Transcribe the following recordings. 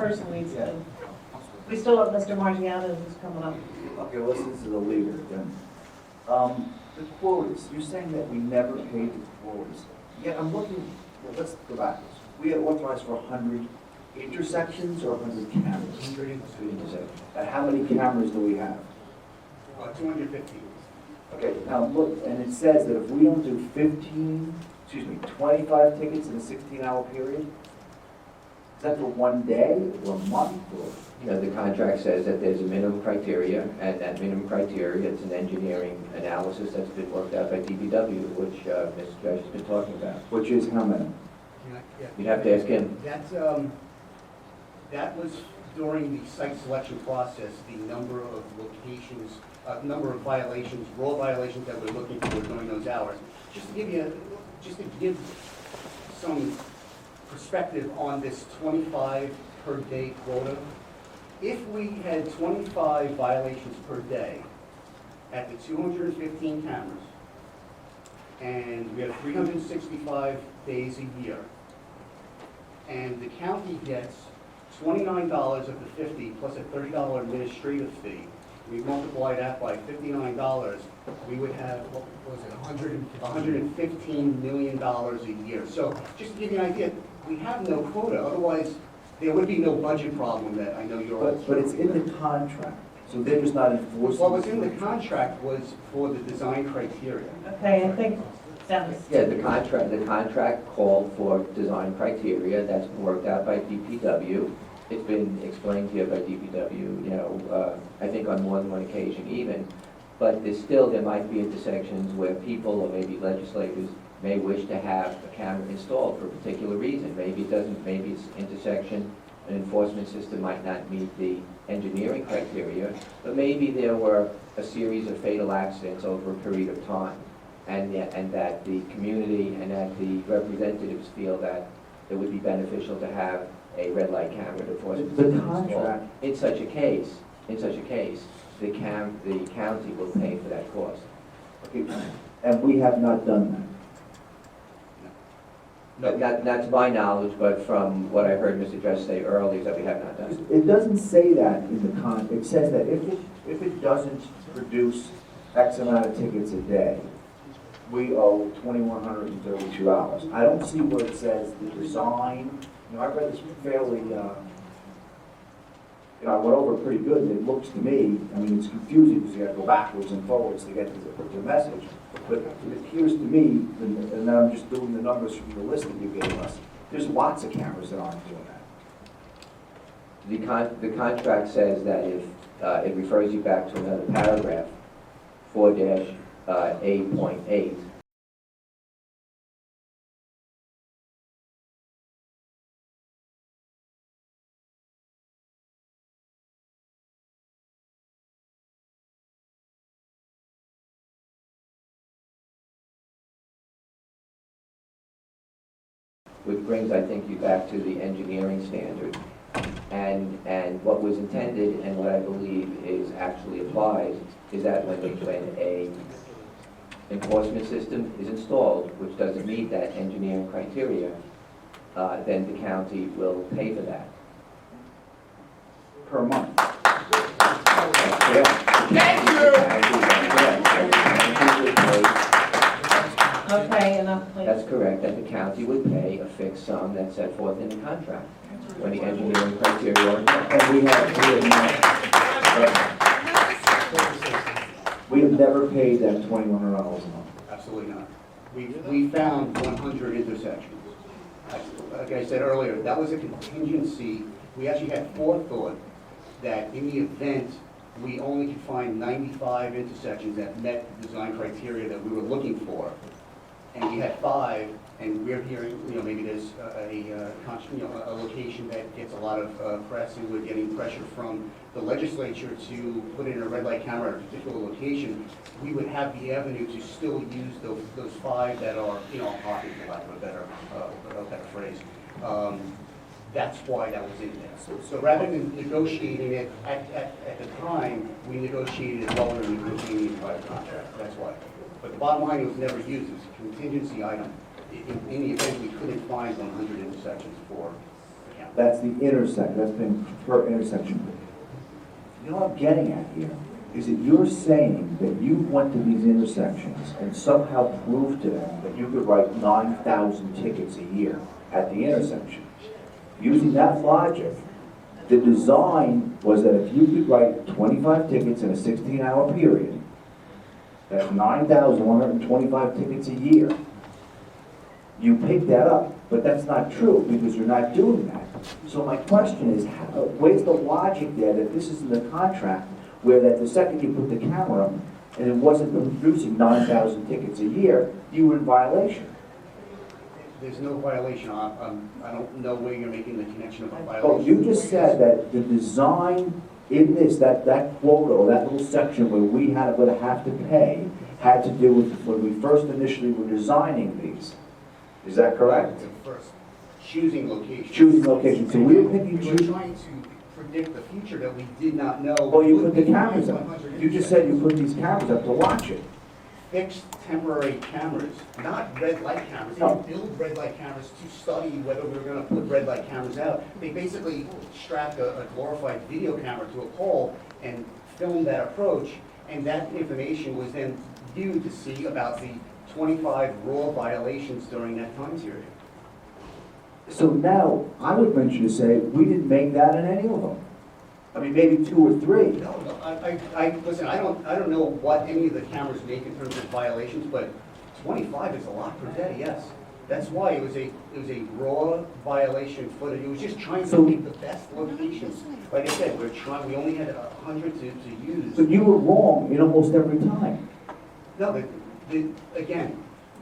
person needs to. We still have Mr. Margiano who's coming up. Okay, well, listen to the leader then. The quotas, you're saying that we never paid the quotas. Yeah, I'm looking, well, let's go backwards. We had authorized for 100 intersections or 100 cameras? 100 intersections. And how many cameras do we have? 250. Okay, now look, and it says that if we don't do 25 tickets in a 16-hour period, is that for one day or a month or? You know, the contract says that there's a minimum criteria, and that minimum criteria, it's an engineering analysis that's been worked out by DPW, which Mr. Judge has been talking about. Which is how many? You'd have to ask him. That was during the site selection process, the number of locations, number of violations, raw violations that we're looking for during those hours. Just to give some perspective on this 25 per day quota, if we had 25 violations per day at the 215 cameras, and we have 365 days a year, and the county gets $29 of the 50 plus a $30 administrative fee, we multiply that by $59, we would have, what was it, $115 million a year. So just to give you an idea, we have no quota, otherwise there would be no budget problem that I know you're all... But it's in the contract, so they're just not enforcing... What was in the contract was for the design criteria. Okay, I think sounds. Yeah, the contract called for design criteria that's been worked out by DPW. It's been explained here by DPW, you know, I think on more than one occasion even. But there might be intersections where people or maybe legislators may wish to have a camera installed for a particular reason. Maybe it doesn't, maybe it's intersection, an enforcement system might not meet the engineering criteria, but maybe there were a series of fatal accidents over a period of time, and that the community and that the representatives feel that it would be beneficial to have a red light camera enforcement The system contract... installed. In such a case, the county will pay for that cost. Okay, and we have not done that. Not to my knowledge, but from what I heard Mr. Judge say earlier, is that we have not done it. It doesn't say that in the contract. It says that if it doesn't produce X amount of tickets a day, we owe $2,132. I don't see where it says the design. You know, I read this fairly, I went over it pretty good, and it looks to me, I mean, it's confusing because you got to go backwards and forwards to get to the message. But it appears to me, and I'm just doing the numbers from the list that you gave us, there's lots of cameras that aren't doing that. The contract says that if, it refers you back to another paragraph, 4-8.8, which brings, I think, you back to the engineering standard. And what was intended and what I believe is actually applied is that when a enforcement system is installed, which doesn't meet that engineering criteria, then the county will pay for that. Per month. Thank Okay, enough, please. That's correct, that the county would pay a fixed sum that's set forth in the contract when the engineering criteria are met. And we have never paid that $2,100 a month. Absolutely not. We found 100 intersections. Like I said earlier, that was a contingency. We actually had forethought that in the event we only could find 95 intersections that met the design criteria that we were looking for, and we had 5, and we're hearing, maybe there's a location that gets a lot of press, and we're getting pressure from the legislature to put in a red light camera at a particular location. We would have the avenue to still use those 5 that are, pocket, for lack of a better phrase. That's why that was in there. So rather than negotiating it at the time, we negotiated it while we were negotiating the entire contract. That's why. But the bottom line, it was never used. It was a contingency item. In the event we couldn't find 100 intersections for the county. That's the intersection, that's been per intersection. You know what I'm getting at here, is that you're saying that you went to these intersections and somehow proved to them that you could write 9,000 tickets a year at the intersection. Using that logic, the design was that if you could write 25 tickets in a 16-hour period, that's 9,125 tickets a year. You pick that up, but that's not true because you're not doing that. So my question is, where's the logic there that this is in the contract where that the second you put the camera and it wasn't producing 9,000 tickets a year, you were in violation? There's no violation. I don't know where you're making the connection of a Oh, violation. you just said that the design in this, that quota, or that little section where we would have to pay, had to do with when we first initially were designing these. Is that correct? First, choosing location. Choosing location. So we were picking, We were trying to predict the future that we did not know. well, you would put the be cameras up. 100 You just said you put these cameras up to watch it. Fixed temporary cameras, not red light cameras. They No. didn't build red light cameras to study whether we were going to put red light cameras out. They basically strapped a glorified video camera to a pole and filmed that approach, and that information was then viewed to see about the 25 raw violations during that time period. So now, I would venture to say, we didn't make that in any of them. I mean, maybe 2 or 3. No, listen, I don't know what any of the cameras make in terms of violations, but 25 is a lot per day, yes. That's why it was a raw violation footage. It was just trying to pick the best locations. Like I said, we only had 100 to use. But you were wrong in almost every time. No, again,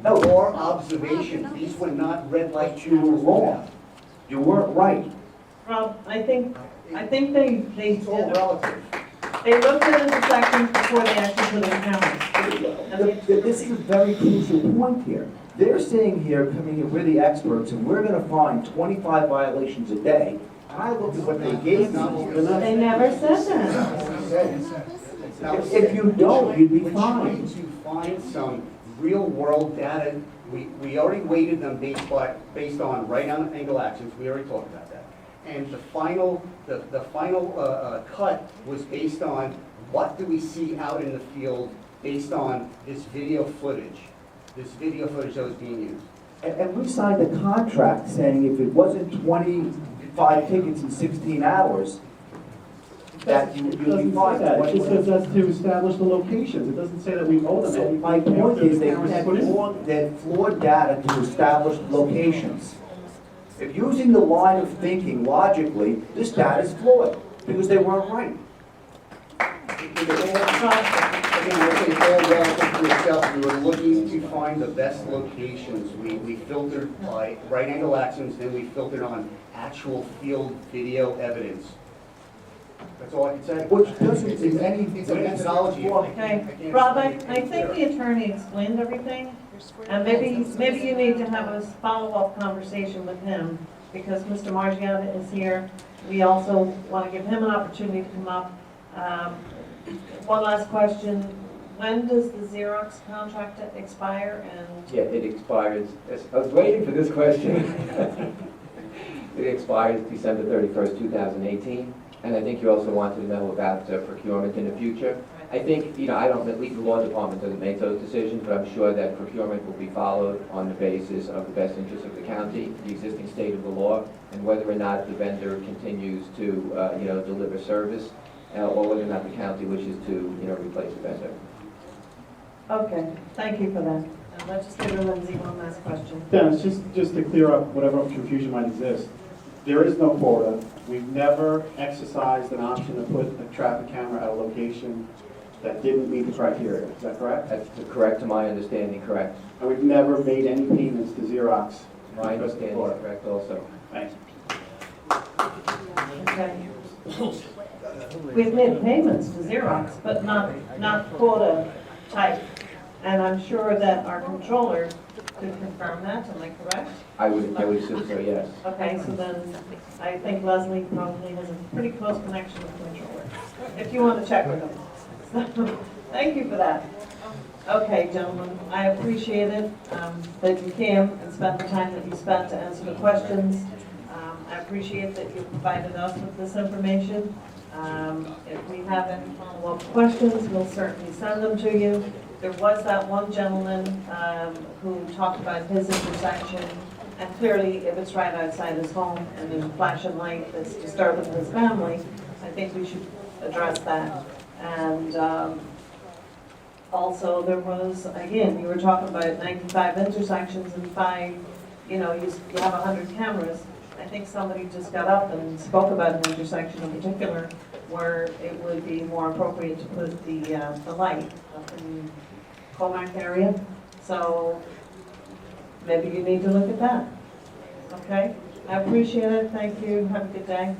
No. raw observation, these were not red light But you were cameras. wrong. You weren't right. Rob, I think they It's all relative. looked at intersections before they actually put in cameras. This is a very crucial point here. They're saying here, coming here, we're the experts, and we're gonna find 25 violations a day. And I looked at what they gave me. They never said that. If you don't, you'd be We're trying fine. to find some real-world data. We already weighted them based on right-on angle actions. We already talked about that. And the final cut was based on what do we see out in the field based on this video footage that was being used. And we signed a contract saying if it wasn't 25 tickets in 16 hours, that you'd It be doesn't say fine. that, it just says that's to establish the locations, it doesn't say that we owe them So anything. my point is they Cameras had put in. flawed data to establish locations. If using the line of thinking logically, this data is flawed because they weren't right. Again, I say all relative to itself. We were looking to find the best locations. We filtered by right-angle actions, then we filtered on actual field video evidence. That's all I can say. Which doesn't in any It's a methodology. Okay, Rob, I think the attorney explained everything, and maybe you need to have a follow-up conversation with him, because Mr. Margiotta is here. We also want to give him an opportunity to come up. One last question, when does the Xerox contract expire, and Yeah, it expires, I was waiting for this question. It expires December 31st, 2018, and I think you also wanted to know about procurement in the future. I think, I don't, at least the law department doesn't make those decisions, but I'm sure that procurement will be followed on the basis of the best interest of the county, the existing state of the law, and whether or not the vendor continues to, deliver service, or whether or not the county wishes to, replace the vendor. Okay, thank you for that. And let's just give Lindsay one last question. Dennis, just to clear up whatever confusion might exist, there is no quota. We've never exercised an option to put a traffic camera at a location that didn't meet the criteria. Is that correct? That's correct, to my understanding, correct. And we've never made any payments to Xerox. My because of the understanding quota. is correct also. Thanks. Okay. We've made payments to Xerox, but not quota type. And I'm sure that our controller could confirm that, am I correct? I would assume so, yes. Okay, so then I think Leslie probably has a pretty close connection with the controller, if you want to check with him. So, thank you for that. Okay, gentlemen, I appreciate it that you came and spent the time that you spent to answer the questions. I appreciate that you provided us with this information. If we have any follow-up questions, we'll certainly send them to you. There was that one gentleman who talked about his intersection, and clearly if it's right outside his home and there's a flashing light that's disturbing his family, I think we should address that. And also there was, again, you were talking about 95 intersections and 5, you have 100 cameras. I think somebody just got up and spoke about an intersection in particular where it would be more appropriate to put the light up in Comac area. So maybe you need to look at that. Okay? I appreciate it. Thank you. Have a good day.